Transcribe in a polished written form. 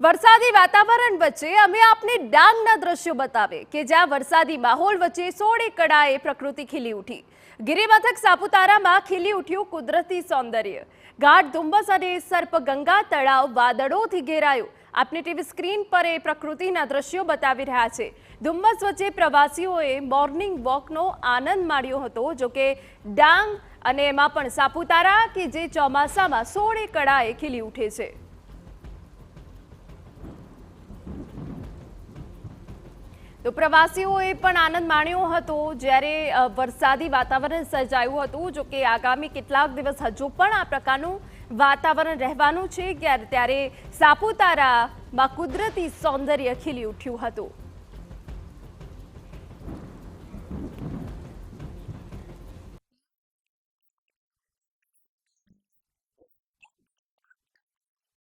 વરસાદી વાતાવરણ વચ્ચે અમે આપને ડાંગના દ્રશ્યો બતાવે કે જ્યાં વરસાદી માહોલ વચ્ચે સોળે કળાએ પ્રકૃતિ ખીલી ઉઠી। ગિરિમથક સાપુતારામાં ખીલી ઉઠ્યું કુદરતી સૌંદર્ય। ગાઢ ધુમ્મસ અને સર્પગંગા તળાવ વાદળોથી ઘેરાયું। આપની ટીવી સ્ક્રીન પર એ પ્રકૃતિના દ્રશ્યો બતાવી રહ્યા છે। ધુમ્મસ વચ્ચે પ્રવાસીઓએ મોર્નિંગ વોકનો આનંદ માણ્યો હતો। જોકે ડાંગ અને એમાં પણ સાપુતારા કે જે ચોમાસામાં સોળે કળાએ ખીલી ઉઠે છે। તો પ્રવાસીઓએ પણ આનંદ માણ્યો હતો જ્યારે વરસાદી વાતાવરણ સર્જાયું હતું। જો કે આગામી કેટલાક દિવસ હજુ પણ આ પ્રકારનું વાતાવરણ રહેવાનું છે ત્યારે સાપુતારામાં કુદરતી સૌંદર્ય ખીલી ઉઠ્યું હતું।